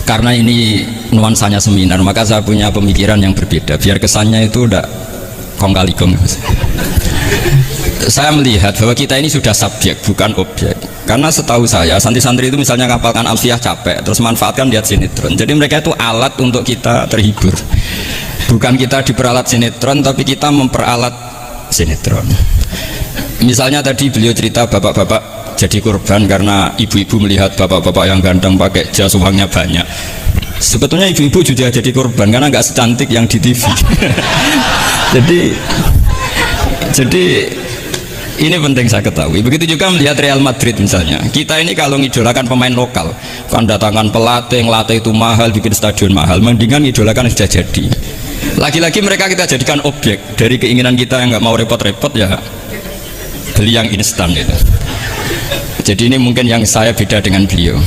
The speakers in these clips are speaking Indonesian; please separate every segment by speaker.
Speaker 1: Karena ini nuansanya seminar, maka saya punya pemikiran yang berbeda biar kesannya itu udah kong kali kong. Saya melihat bahwa kita ini sudah subjek bukan objek. Karena setahu saya santri-santri itu misalnya ngapalkan Alfiyah capek terus manfaatkan lihat sinetron. Jadi mereka itu alat untuk kita terhibur. Bukan kita diperalat sinetron, tapi kita memperalat sinetron. Misalnya tadi beliau cerita bapak-bapak jadi korban karena ibu-ibu melihat bapak-bapak yang ganteng pakai jas uangnya banyak. Sebetulnya ibu-ibu juga jadi korban karena nggak secantik yang di TV. jadi ini penting saya ketahui. Begitu juga melihat Real Madrid misalnya. Kita ini kalau ngidolakan pemain lokal, kan datangkan pelatih, ngelatih itu mahal, bikin stadion mahal. Mendingan ngidolakan sudah jadi. Lagi-lagi mereka kita jadikan objek dari keinginan kita yang nggak mau repot-repot ya beli yang instan itu. Jadi ini mungkin yang saya beda dengan beliau.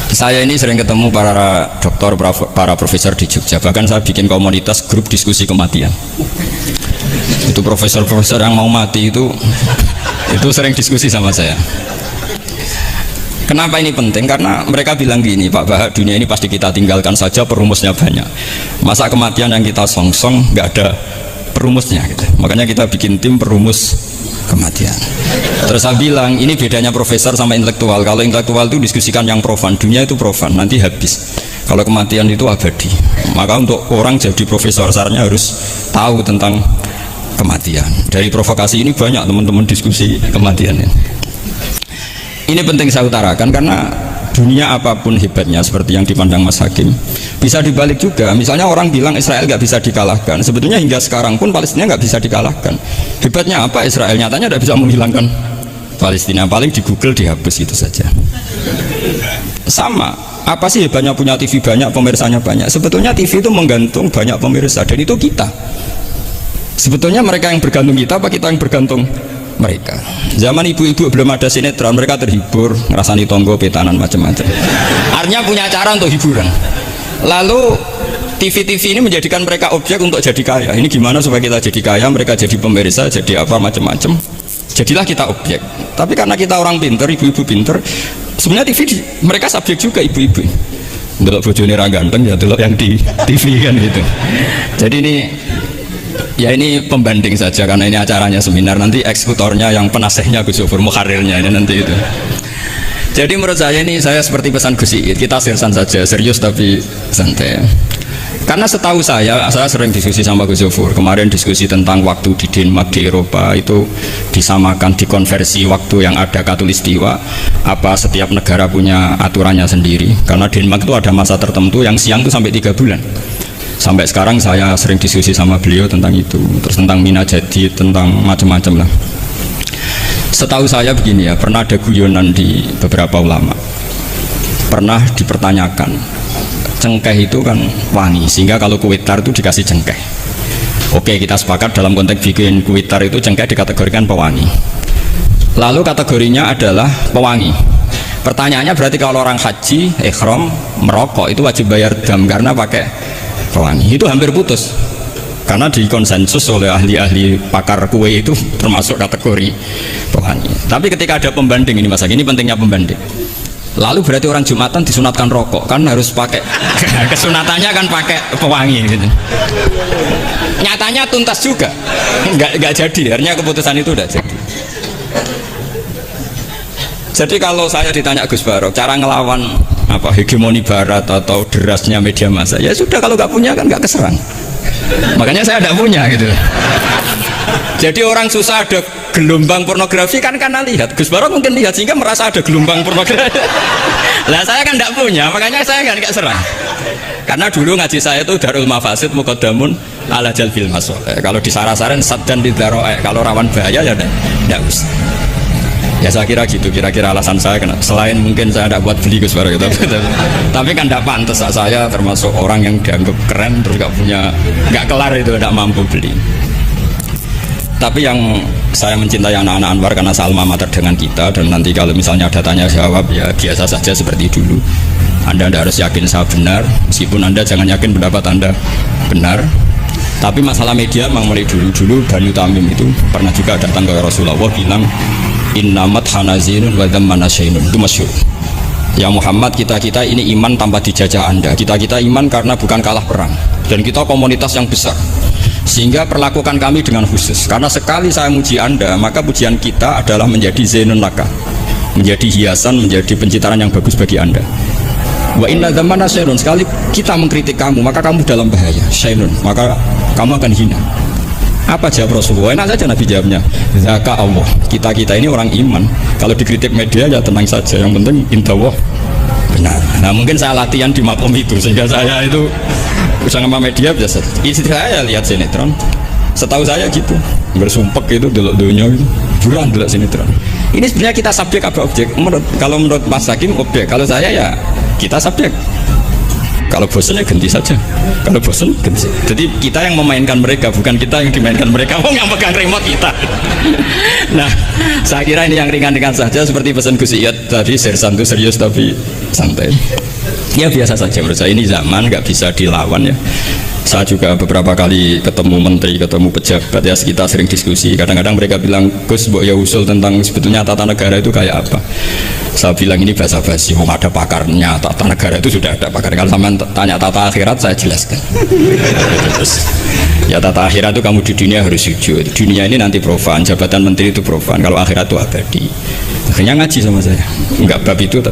Speaker 1: Saya ini sering ketemu para dokter, para profesor di Jogja. Bahkan saya bikin komunitas grup diskusi kematian. Itu profesor-profesor yang mau mati itu sering diskusi sama saya. Kenapa ini penting? Karena mereka bilang gini, Pak Bahak, dunia ini pasti kita tinggalkan saja, perumusnya banyak. Masa kematian yang kita songsong nggak ada perumusnya gitu. Makanya kita bikin tim perumus kematian. Terus saya bilang, ini bedanya profesor sama intelektual. Kalau intelektual itu diskusikan yang profan, dunia itu profan, nanti habis. Kalau kematian itu abadi. Maka untuk orang jadi profesor, sarannya harus tahu tentang kematian. Dari provokasi ini banyak teman-teman diskusi kematian. Ini penting saya utarakan karena dunia apapun hebatnya seperti yang dipandang Mas Hakim bisa dibalik juga. Misalnya orang bilang Israel nggak bisa dikalahkan, sebetulnya hingga sekarang pun Palestina nggak bisa dikalahkan. Hebatnya apa Israel? Nyatanya tidak bisa menghilangkan Palestina, paling di Google dihapus itu saja. Sama, apa sih hebatnya punya TV banyak, pemirsanya banyak? Sebetulnya TV itu menggantung banyak pemirsa dan itu kita. Sebetulnya mereka yang bergantung kita apa kita yang bergantung mereka? Zaman ibu-ibu belum ada sinetron, mereka terhibur, ngerasani tonggo, petanan, macam-macam. Artinya punya cara untuk hiburan. Lalu TV-TV ini menjadikan mereka objek untuk jadi kaya. Ini gimana supaya kita jadi kaya, mereka jadi pemirsa, jadi apa, macam-macam. Jadilah kita objek. Tapi karena kita orang pinter, ibu-ibu pinter, sebenarnya TV mereka subjek juga ibu-ibu. Delok bojone ra ganteng ya delok yang di TV kan gitu. Jadi ini ya ini pembanding saja karena ini acaranya seminar, nanti eksekutornya yang penasehnya Gus Yofur, muharirnya ini nanti itu. Jadi menurut saya ini saya seperti pesan Gus Iit, kita seriusan saja, serius tapi santai. Karena setahu saya sering diskusi sama Gus Yofur, kemarin diskusi tentang waktu di Denmark, di Eropa itu disamakan, dikonversi waktu yang ada katulistiwa, apa setiap negara punya aturannya sendiri. Karena Denmark itu ada masa tertentu yang siang itu sampai 3 bulan. Sampai sekarang saya sering diskusi sama beliau tentang itu, terus tentang Mina Jadi, tentang macam-macam lah. Setahu saya begini ya, pernah ada guyonan di beberapa ulama, pernah dipertanyakan, cengkeh itu kan wangi, sehingga kalau kue tar itu dikasih cengkeh. Oke, kita sepakat dalam konteks bikin kue tar itu cengkeh dikategorikan pewangi. Lalu kategorinya adalah pewangi. Pertanyaannya berarti kalau orang haji, ihram, merokok itu wajib bayar dam karena pakai pewangi. Itu hampir putus karena dikonsensus oleh ahli-ahli pakar kue itu termasuk kategori pewangi. Tapi ketika ada pembanding ini Mas, ini pentingnya pembanding. Lalu berarti orang Jumatan disunatkan rokok kan harus pakai kesunatannya kan pakai pewangi gitu. Nyatanya tuntas juga nggak jadi, artinya keputusan itu udah jadi. Jadi kalau saya ditanya Gus Barok cara ngelawan apa hegemoni barat atau derasnya media massa, ya sudah, kalau nggak punya kan nggak keserang. Makanya saya tidak punya gitu. Jadi orang susah ada gelombang pornografi kan karena lihat. Gus Barok mungkin lihat sehingga merasa ada gelombang pornografi. Lah saya kan tidak punya, makanya saya nggak serang. Karena dulu ngaji saya itu Darul Mafasid Muqaddamun ala Jalbil Masoleh. Kalau disara-saran sad dan didaroe, kalau rawan bahaya ya tidak usah. Ya saya kira gitu, kira-kira alasan saya kena. Selain mungkin saya tidak buat beli Gus Barok gitu. Tapi kan tidak pantas, saya termasuk orang yang dianggap keren terus nggak kelar itu, tidak mampu beli. Tapi yang saya mencintai anak-anak Anwar karena alma mater dengan kita, dan nanti kalau misalnya ada tanya jawab ya biasa saja seperti dulu. Anda tidak harus yakin saya benar, meskipun Anda jangan yakin pendapat Anda benar. Tapi masalah media memang mulai dulu Banu Tamim itu pernah juga datang ke Rasulullah bilang innamat hanazinun wa dhammanasyainun, itu masyhur. ya Muhammad, kita ini iman tanpa dijajah Anda, kita iman karena bukan kalah perang, dan kita komunitas yang besar, sehingga perlakukan kami dengan khusus. Karena sekali saya muji Anda, maka pujian kita adalah menjadi zainun laka, menjadi hiasan, menjadi pencitraan yang bagus bagi Anda. Wa inna dzamana syairun, sekali kita mengkritik kamu, maka kamu dalam bahaya, syairun, maka kamu akan hina. Apa jawab Rasulullah? Enak saja Nabi jawabnya, zaka Allah, kita ini orang iman, kalau dikritik media ya tenang saja, yang penting indallah benar. Nah mungkin saya latihan di makom itu, sehingga saya itu sama media biasa. Istri saya lihat sinetron, setahu saya gitu, bersumpek itu delok dunia itu buruan delok sinetron. Ini sebenarnya kita subjek apa objek? Kalau menurut Mas Hakim objek, kalau saya ya kita subjek. Kalau bosan ya ganti saja, kalau bosan ganti. Jadi kita yang memainkan mereka, bukan kita yang dimainkan mereka. Mau yang pegang remote kita. Nah, saya kira ini yang ringan-ringan saja, seperti pesan Gus Iyad tadi, sersan itu serius tapi santai. Ya biasa saja menurut saya, ini zaman nggak bisa dilawan ya. Saya juga beberapa kali ketemu menteri, ketemu pejabat ya, kita sering diskusi. Kadang-kadang mereka bilang, Gus, mbok ya usul tentang sebetulnya tata negara itu kayak apa. Saya bilang ini basa-basi, mau ada pakarnya, tata negara itu sudah ada pakar. Kalau sama tanya tata akhirat, saya jelaskan. Terus, ya tata akhirat itu kamu di dunia harus sujud, dunia ini nanti profan, jabatan menteri itu profan, kalau akhirat itu abadi. Akhirnya ngaji sama saya, enggak bab itu.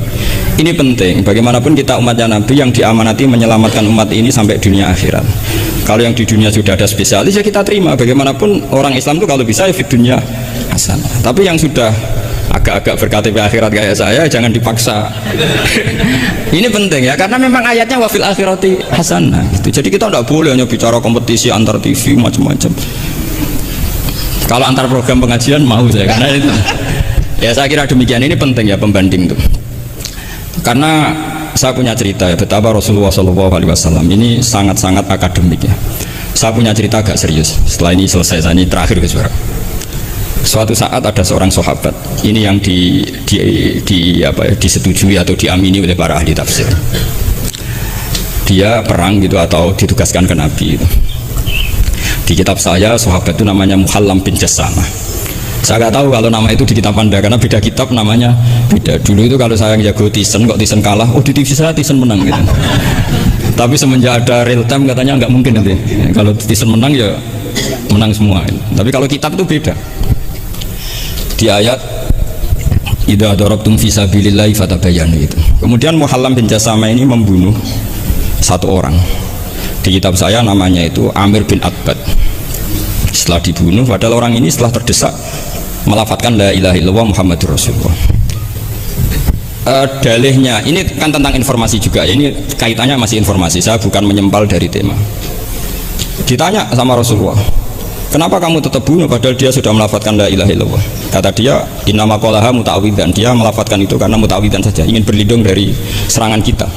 Speaker 1: Ini penting, bagaimanapun kita umatnya Nabi yang diamanati menyelamatkan umat ini sampai dunia akhirat. Kalau yang di dunia sudah ada spesialis ya kita terima, bagaimanapun orang Islam itu kalau bisa ya di dunia hasanah. Tapi yang sudah agak-agak berKTP akhirat kayak saya jangan dipaksa. Ini penting ya, karena memang ayatnya wafil akhirati hasanah gitu. Jadi kita tidak boleh hanya bicara kompetisi antar TV macam-macam. Kalau antar program pengajian mau saya, karena itu ya saya kira demikian. Ini penting ya pembanding itu, karena saya punya cerita ya betapa Rasulullah SAW ini sangat-sangat akademik ya. Saya punya cerita agak serius. Setelah ini selesai, saya ini terakhir ke suara. Suatu saat ada seorang sahabat, ini yang disetujui atau diamini oleh para ahli tafsir. Dia perang gitu atau ditugaskan ke Nabi. Di kitab saya sahabat itu namanya Muhallam bin Jassamah. Saya nggak tahu kalau nama itu di kitab Anda, karena beda kitab namanya beda. Dulu itu kalau saya jago Tyson, kok Tyson kalah, oh di TV saya Tyson menang gitu. Tapi semenjak ada real time katanya nggak mungkin nanti. Kalau Tyson menang ya menang semua. Tapi kalau kitab itu beda. Di ayat idza darabtum fi sabilillahi fatabayyanu itu. Kemudian Muhallam bin Jassamah ini membunuh satu orang. Di kitab saya namanya itu Amir bin Abbad. Setelah dibunuh, padahal orang ini setelah terdesak melafadzkan la ilaha illallah Muhammadur Rasulullah. Dalihnya ini kan tentang informasi juga ya, ini kaitannya masih informasi, saya bukan menyempal dari tema. Ditanya sama Rasulullah, kenapa kamu tetap bunuh padahal dia sudah melafadzkan la ilaha illallah? Kata dia, innama qalaha muta'awwidzan, dia melafadzkan itu karena muta'awwidzan saja, ingin berlindung dari serangan kita.